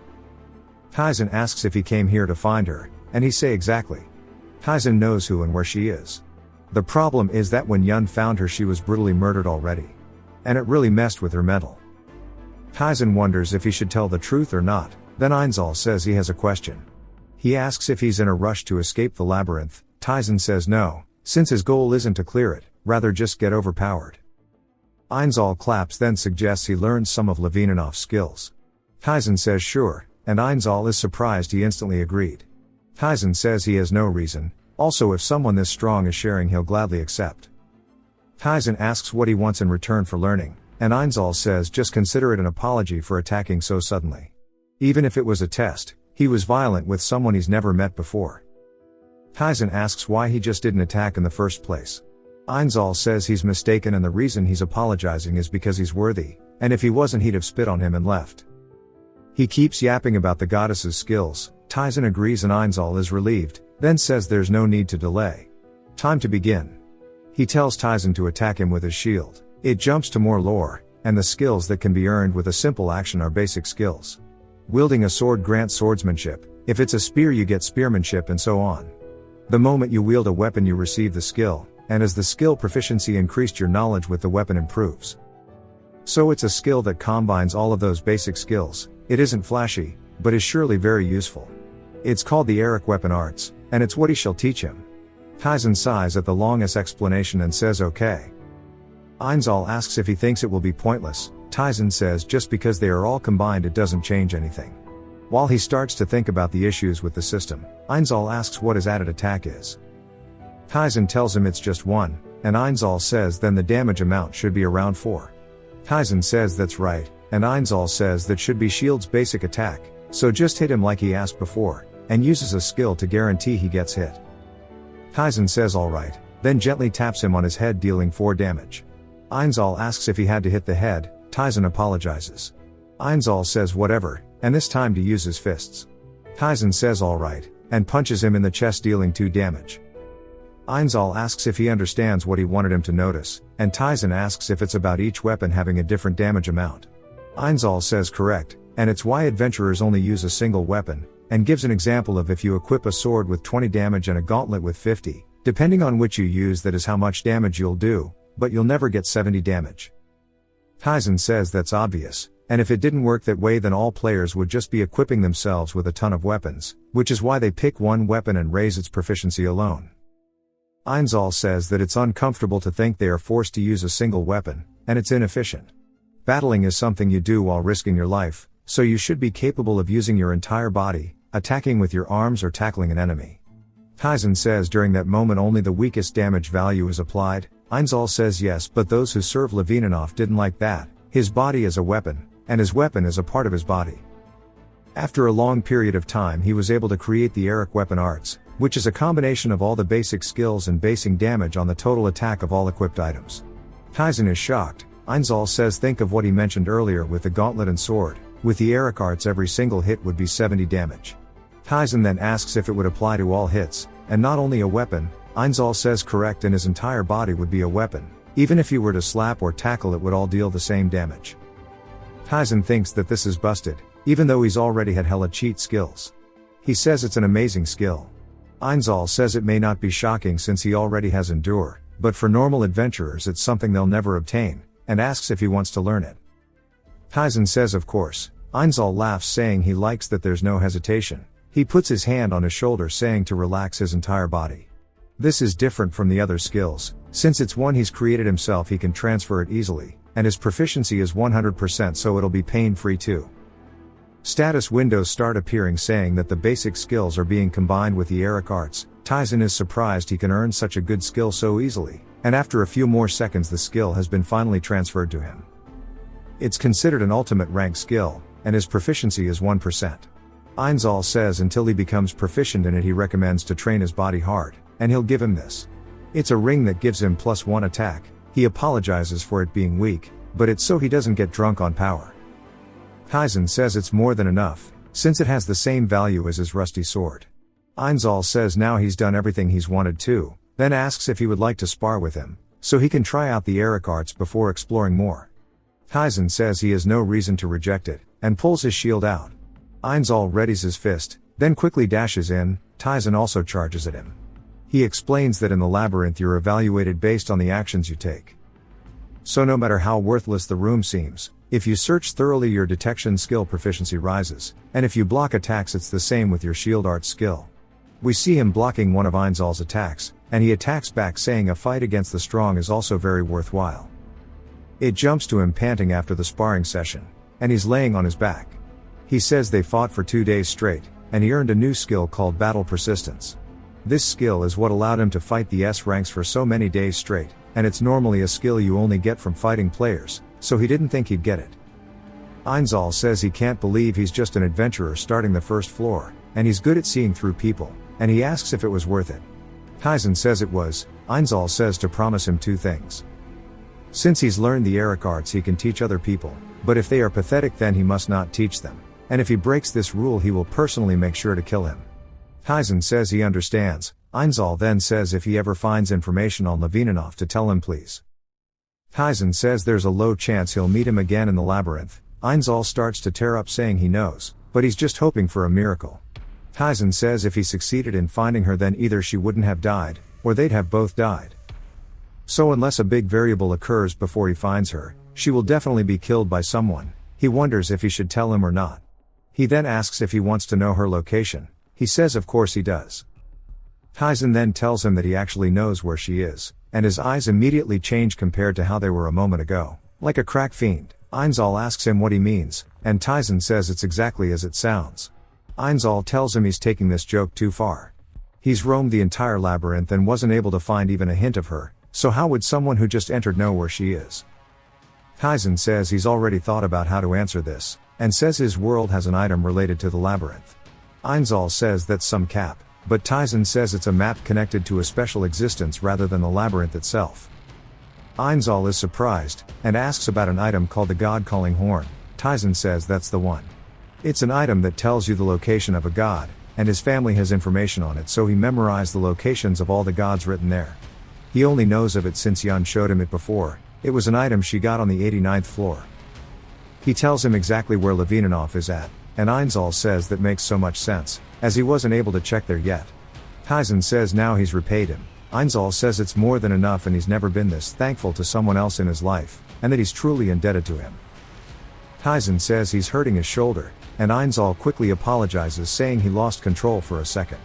Taizen asks if he came here to find her, and he say exactly. Taizen knows who and where she is. The problem is that when Yun found her she was brutally murdered already. And it really messed with her mental. Taizen wonders if he should tell the truth or not, then Einzel says he has a question. He asks if he's in a rush to escape the labyrinth. Taizen says no, since his goal isn't to clear it, rather just get overpowered. Einzel claps, then suggests he learns some of Levinov's skills. Taizen says sure, and Einzel is surprised he instantly agreed. Taizen says he has no reason, also if someone this strong is sharing he'll gladly accept. Taizen asks what he wants in return for learning, and Einzel says just consider it an apology for attacking so suddenly. Even if it was a test, he was violent with someone he's never met before. Taizen asks why he just didn't attack in the first place. Einzel says he's mistaken and the reason he's apologizing is because he's worthy, and if he wasn't he'd have spit on him and left. He keeps yapping about the goddess's skills. Taizen agrees and Einzel is relieved, then says there's no need to delay. Time to begin. He tells Taizen to attack him with his shield. It jumps to more lore, and the skills that can be earned with a simple action are basic skills. Wielding a sword grants swordsmanship, if it's a spear you get spearmanship and so on. The moment you wield a weapon you receive the skill, and as the skill proficiency increased your knowledge with the weapon improves. So it's a skill that combines all of those basic skills. It isn't flashy, but is surely very useful. It's called the Eric Weapon Arts, and it's what he shall teach him. Taizen sighs at the longest explanation and says okay. Einzel asks if he thinks it will be pointless. Taizen says just because they are all combined it doesn't change anything. While he starts to think about the issues with the system, Einzel asks what his added attack is. Taizen tells him it's just 1, and Einzel says then the damage amount should be around 4. Taizen says that's right, and Einzel says that should be shield's basic attack, so just hit him like he asked before, and uses a skill to guarantee he gets hit. Taizen says alright, then gently taps him on his head dealing 4 damage. Einzel asks if he had to hit the head. Taizen apologizes. Einzel says whatever, and this time to use his fists. Taizen says alright, and punches him in the chest dealing 2 damage. Einzel asks if he understands what he wanted him to notice, and Taizen asks if it's about each weapon having a different damage amount. Einzel says correct, and it's why adventurers only use a single weapon, and gives an example of if you equip a sword with 20 damage and a gauntlet with 50, depending on which you use that is how much damage you'll do, but you'll never get 70 damage. Taizen says that's obvious, and if it didn't work that way then all players would just be equipping themselves with a ton of weapons, which is why they pick one weapon and raise its proficiency alone. Einzel says that it's uncomfortable to think they are forced to use a single weapon, and it's inefficient. Battling is something you do while risking your life, so you should be capable of using your entire body, attacking with your arms or tackling an enemy. Taizen says during that moment only the weakest damage value is applied. Einzel says yes, but those who serve Levininov didn't like that. His body is a weapon, and his weapon is a part of his body. After a long period of time he was able to create the Eric Weapon Arts, which is a combination of all the basic skills and basing damage on the total attack of all equipped items. Taizen is shocked. Einzel says think of what he mentioned earlier with the gauntlet and sword. With the Eric Arts every single hit would be 70 damage. Taizen then asks if it would apply to all hits, and not only a weapon. Einzel says correct and his entire body would be a weapon. Even if he were to slap or tackle it would all deal the same damage. Taizen thinks that this is busted, even though he's already had hella cheat skills. He says it's an amazing skill. Einzel says it may not be shocking since he already has Endure, but for normal adventurers it's something they'll never obtain, and asks if he wants to learn it. Taizen says of course. Einzel laughs saying he likes that there's no hesitation. He puts his hand on his shoulder saying to relax his entire body. This is different from the other skills, since it's one he's created himself he can transfer it easily, and his proficiency is 100% so it'll be pain-free too. Status windows start appearing saying that the basic skills are being combined with the Eric Arts. Taizen is surprised he can earn such a good skill so easily, and after a few more seconds the skill has been finally transferred to him. It's considered an ultimate rank skill, and his proficiency is 1%. Einzel says until he becomes proficient in it he recommends to train his body hard, and he'll give him this. It's a ring that gives him +1 attack. He apologizes for it being weak, but it's so he doesn't get drunk on power. Taizen says it's more than enough, since it has the same value as his rusty sword. Einzel says now he's done everything he's wanted to, then asks if he would like to spar with him, so he can try out the Eric Arts before exploring more. Taizen says he has no reason to reject it, and pulls his shield out. Einzel readies his fist, then quickly dashes in. Taizen also charges at him. He explains that in the labyrinth you're evaluated based on the actions you take. So no matter how worthless the room seems, If you search thoroughly, your detection skill proficiency rises, and if you block attacks, it's the same with your shield art skill. We see him blocking one of Einzel's attacks, and he attacks back, saying a fight against the strong is also very worthwhile. It jumps to him panting after the sparring session, and he's laying on his back. He says they fought for 2 days straight, and he earned a new skill called Battle Persistence. This skill is what allowed him to fight the S ranks for so many days straight, and it's normally a skill you only get from fighting players, so he didn't think he'd get it. Einzel says he can't believe he's just an adventurer starting the first floor, and he's good at seeing through people, and he asks if it was worth it. Tyson says it was. Einzel says to promise him 2 things. Since he's learned the Eric arts, he can teach other people, but if they are pathetic, then he must not teach them, and if he breaks this rule, he will personally make sure to kill him. Tyson says he understands. Einzel then says if he ever finds information on Levininov to tell him, please. Tyson says there's a low chance he'll meet him again in the labyrinth. Einzel starts to tear up, saying he knows, but he's just hoping for a miracle. Tyson says if he succeeded in finding her, then either she wouldn't have died, or they'd have both died. So unless a big variable occurs before he finds her, she will definitely be killed by someone. He wonders if he should tell him or not. He then asks if he wants to know her location. He says of course he does. Tyson then tells him that he actually knows where she is, and his eyes immediately change compared to how they were a moment ago, like a crack fiend. Einzel asks him what he means, and Tyson says it's exactly as it sounds. Einzel tells him he's taking this joke too far. He's roamed the entire labyrinth and wasn't able to find even a hint of her, so how would someone who just entered know where she is? Tyson says he's already thought about how to answer this, and says his world has an item related to the labyrinth. Einzel says that's some cap, but Tyson says it's a map connected to a special existence rather than the labyrinth itself. Einzel is surprised, and asks about an item called the God-calling horn. Tyson says that's the one. It's an item that tells you the location of a god, and his family has information on it, so he memorized the locations of all the gods written there. He only knows of it since Yun showed him it before. It was an item she got on the 89th floor. He tells him exactly where Levininov is at, and Einzel says that makes so much sense, as he wasn't able to check there yet. Tyson says now he's repaid him. Einzel says it's more than enough, and he's never been this thankful to someone else in his life, and that he's truly indebted to him. Tyson says he's hurting his shoulder, and Einzel quickly apologizes, saying he lost control for a second.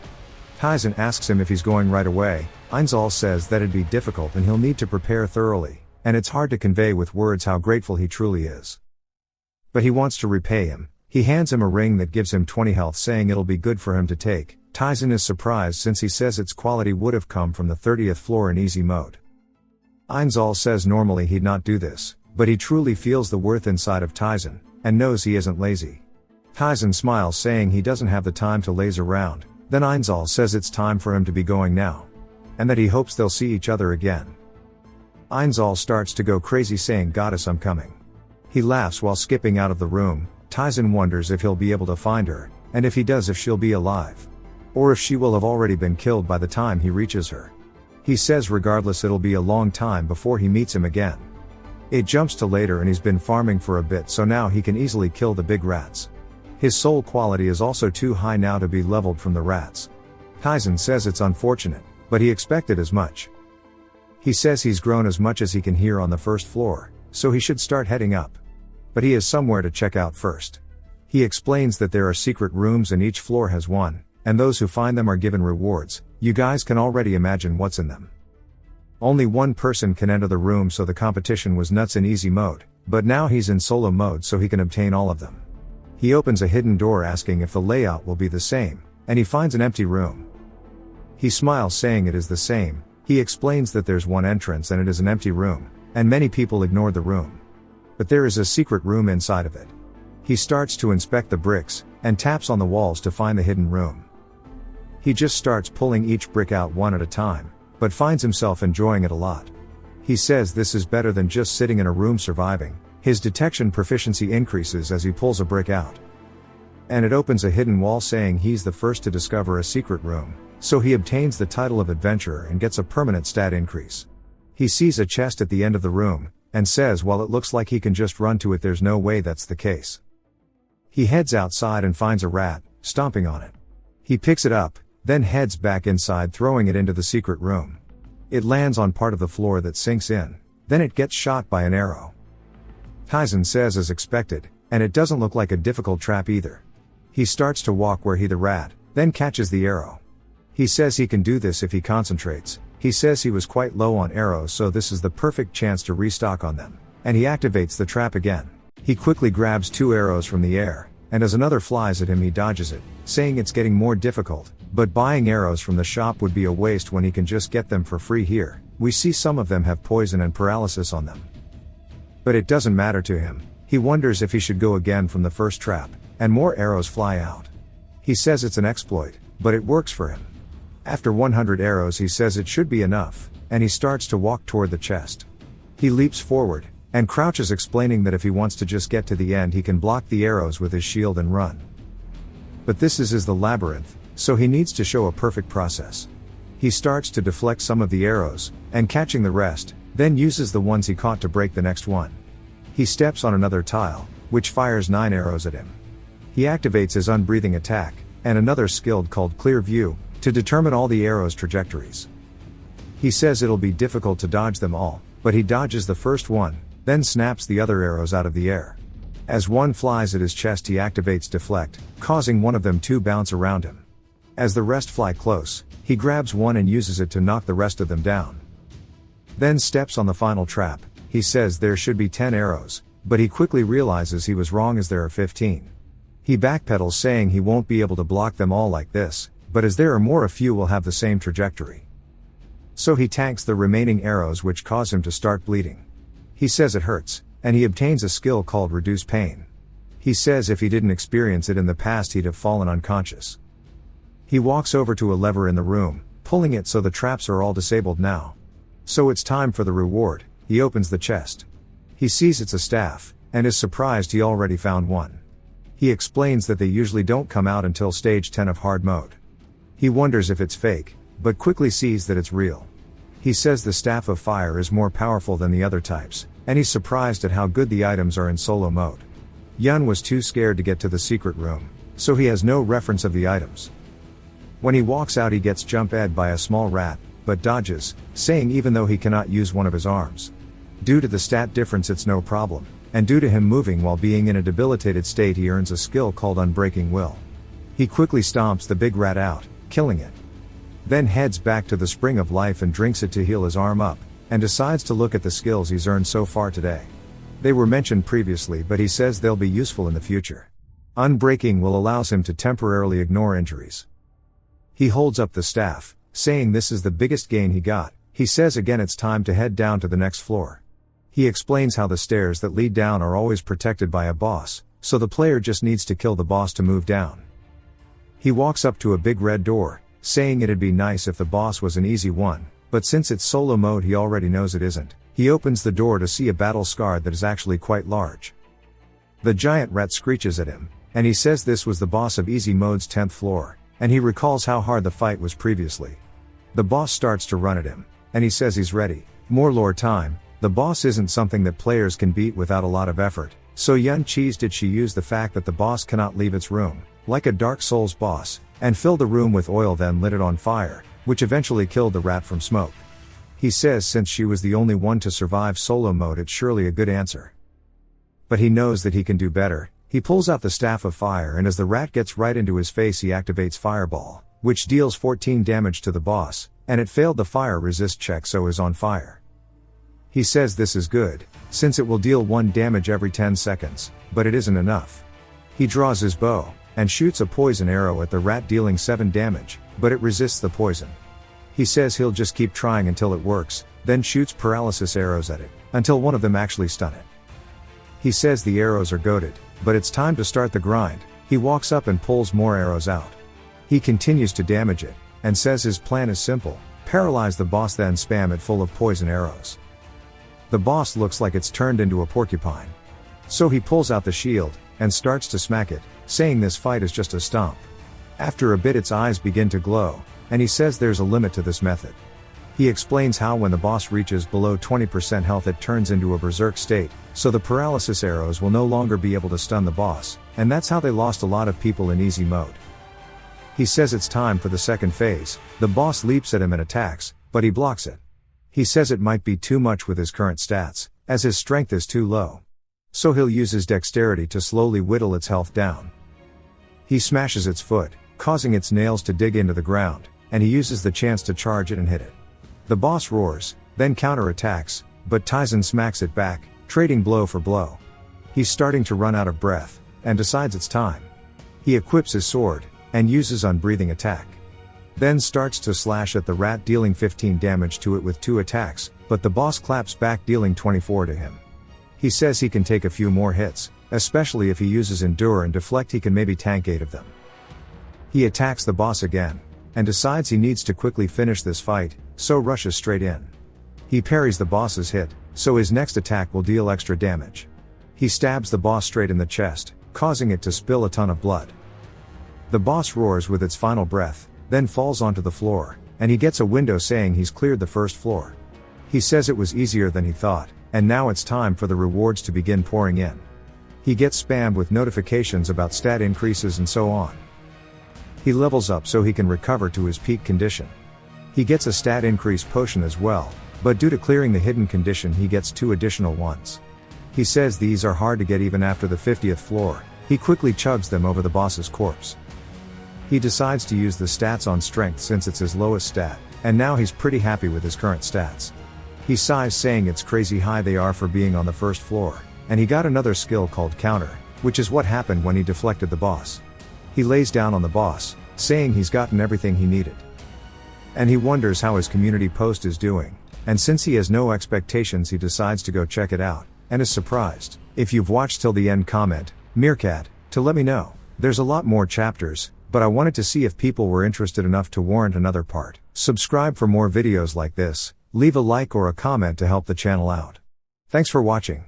Tyson asks him if he's going right away. Einzel says that it'd be difficult and he'll need to prepare thoroughly, and it's hard to convey with words how grateful he truly is. But he wants to repay him. He hands him a ring that gives him 20 health, saying it'll be good for him to take. Tyson is surprised since he says its quality would have come from the 30th floor in easy mode. Einzel says normally he'd not do this, but he truly feels the worth inside of Tyson, and knows he isn't lazy. Tyson smiles, saying he doesn't have the time to laze around. Then Einzel says it's time for him to be going now, and that he hopes they'll see each other again. Einzel starts to go crazy, saying, "Goddess, I'm coming." He laughs while skipping out of the room. Tyson wonders if he'll be able to find her, and if he does, if she'll be alive. Or if she will have already been killed by the time he reaches her. He says regardless it'll be a long time before he meets him again. It jumps to later, and he's been farming for a bit, so now he can easily kill the big rats. His soul quality is also too high now to be leveled from the rats. Tyson says it's unfortunate, but he expected as much. He says he's grown as much as he can hear on the first floor, so he should start heading up. But he has somewhere to check out first. He explains that there are secret rooms and each floor has one, and those who find them are given rewards. You guys can already imagine what's in them. Only one person can enter the room, so the competition was nuts in easy mode, but now he's in solo mode so he can obtain all of them. He opens a hidden door asking if the layout will be the same, and he finds an empty room. He smiles, saying it is the same. He explains that there's one entrance and it is an empty room, and many people ignored the room. But there is a secret room inside of it. He starts to inspect the bricks, and taps on the walls to find the hidden room. He just starts pulling each brick out one at a time, but finds himself enjoying it a lot. He says this is better than just sitting in a room surviving. His detection proficiency increases as he pulls a brick out. And it opens a hidden wall, saying he's the first to discover a secret room, so he obtains the title of adventurer and gets a permanent stat increase. He sees a chest at the end of the room, and says while it looks like he can just run to it, there's no way that's the case. He heads outside and finds a rat, stomping on it. He picks it up, then heads back inside, throwing it into the secret room. It lands on part of the floor that sinks in, then it gets shot by an arrow. Tyson says as expected, and it doesn't look like a difficult trap either. He starts to walk where he the rat, then catches the arrow. He says he can do this if he concentrates. He says he was quite low on arrows, so this is the perfect chance to restock on them. And he activates the trap again. He quickly grabs 2 arrows from the air, and as another flies at him he dodges it, saying it's getting more difficult, but buying arrows from the shop would be a waste when he can just get them for free here. We see some of them have poison and paralysis on them. But it doesn't matter to him. He wonders if he should go again from the first trap, and more arrows fly out. He says it's an exploit, but it works for him. After 100 arrows he says it should be enough, and he starts to walk toward the chest. He leaps forward, and crouches, explaining that if he wants to just get to the end he can block the arrows with his shield and run. But this is the labyrinth, so he needs to show a perfect process. He starts to deflect some of the arrows, and catching the rest, then uses the ones he caught to break the next one. He steps on another tile, which fires 9 arrows at him. He activates his unbreathing attack, and another skill called Clear View, to determine all the arrows' trajectories. He says it'll be difficult to dodge them all, but he dodges the first one, then snaps the other arrows out of the air. As one flies at his chest he activates Deflect, causing one of them to bounce around him. As the rest fly close, he grabs one and uses it to knock the rest of them down. Then steps on the final trap. He says there should be 10 arrows, but he quickly realizes he was wrong as there are 15. He backpedals, saying he won't be able to block them all like this, but as there are more, a few will have the same trajectory. So he tanks the remaining arrows, which cause him to start bleeding. He says it hurts, and he obtains a skill called Reduce Pain. He says if he didn't experience it in the past he'd have fallen unconscious. He walks over to a lever in the room, pulling it so the traps are all disabled now. So it's time for the reward. He opens the chest. He sees it's a staff, and is surprised he already found one. He explains that they usually don't come out until stage 10 of hard mode. He wonders if it's fake, but quickly sees that it's real. He says the Staff of Fire is more powerful than the other types, and he's surprised at how good the items are in solo mode. Yun was too scared to get to the secret room, so he has no reference of the items. When he walks out he gets jump-ed by a small rat, but dodges, saying even though he cannot use one of his arms. Due to the stat difference it's no problem, and due to him moving while being in a debilitated state he earns a skill called Unbreaking Will. He quickly stomps the big rat out, killing it. Then heads back to the Spring of Life and drinks it to heal his arm up, and decides to look at the skills he's earned so far today. They were mentioned previously, but he says they'll be useful in the future. Unbreaking Will allows him to temporarily ignore injuries. He holds up the staff, saying this is the biggest gain he got. He says again it's time to head down to the next floor. He explains how the stairs that lead down are always protected by a boss, so the player just needs to kill the boss to move down. He walks up to a big red door, saying it'd be nice if the boss was an easy one, but since it's solo mode he already knows it isn't. He opens the door to see a battle scar that is actually quite large. The giant rat screeches at him, and he says this was the boss of easy mode's 10th floor, and he recalls how hard the fight was previously. The boss starts to run at him, and he says he's ready. More lore time. The boss isn't something that players can beat without a lot of effort, so Yun Cheese did she use the fact that the boss cannot leave its room, like a Dark Souls boss, and filled the room with oil then lit it on fire, which eventually killed the rat from smoke. He says since she was the only one to survive solo mode it's surely a good answer. But he knows that he can do better. He pulls out the Staff of Fire and as the rat gets right into his face he activates Fireball, which deals 14 damage to the boss, and it failed the fire resist check so is on fire. He says this is good, since it will deal 1 damage every 10 seconds, but it isn't enough. He draws his bow, and shoots a poison arrow at the rat dealing 7 damage, but it resists the poison. He says he'll just keep trying until it works, then shoots paralysis arrows at it, until one of them actually stun it. He says the arrows are goated, but it's time to start the grind. He walks up and pulls more arrows out. He continues to damage it, and says his plan is simple, paralyze the boss then spam it full of poison arrows. The boss looks like it's turned into a porcupine. So he pulls out the shield, and starts to smack it, saying this fight is just a stomp. After a bit its eyes begin to glow, and he says there's a limit to this method. He explains how when the boss reaches below 20% health it turns into a berserk state, so the paralysis arrows will no longer be able to stun the boss, and that's how they lost a lot of people in easy mode. He says it's time for the second phase. The boss leaps at him and attacks, but he blocks it. He says it might be too much with his current stats, as his strength is too low. so he'll use his dexterity to slowly whittle its health down. He smashes its foot, causing its nails to dig into the ground, and he uses the chance to charge it and hit it. The boss roars, then counterattacks, but Tyson smacks it back, trading blow for blow. He's starting to run out of breath, and decides it's time. He equips his sword, and uses unbreathing attack. Then starts to slash at the rat, dealing 15 damage to it with 2 attacks, but the boss claps back, dealing 24 to him. He says he can take a few more hits, especially if he uses endure and deflect, he can maybe tank 8 of them. He attacks the boss again, and decides he needs to quickly finish this fight, so rushes straight in. He parries the boss's hit, so his next attack will deal extra damage. He stabs the boss straight in the chest, causing it to spill a ton of blood. The boss roars with its final breath, then falls onto the floor, and he gets a window saying he's cleared the first floor. He says it was easier than he thought, and now it's time for the rewards to begin pouring in. He gets spammed with notifications about stat increases and so on. He levels up so he can recover to his peak condition. He gets a stat increase potion as well, but due to clearing the hidden condition he gets 2 additional ones. He says these are hard to get even after the 50th floor. He quickly chugs them over the boss's corpse. He decides to use the stats on strength since it's his lowest stat, and now he's pretty happy with his current stats. He sighs, saying it's crazy high they are for being on the first floor, and he got another skill called counter, which is what happened when he deflected the boss. He lays down on the boss, saying he's gotten everything he needed. And he wonders how his community post is doing, and since he has no expectations he decides to go check it out, and is surprised. If you've watched till the end, comment, Meerkat, to let me know. There's a lot more chapters, but I wanted to see if people were interested enough to warrant another part. Subscribe for more videos like this, leave a like or a comment to help the channel out. Thanks for watching.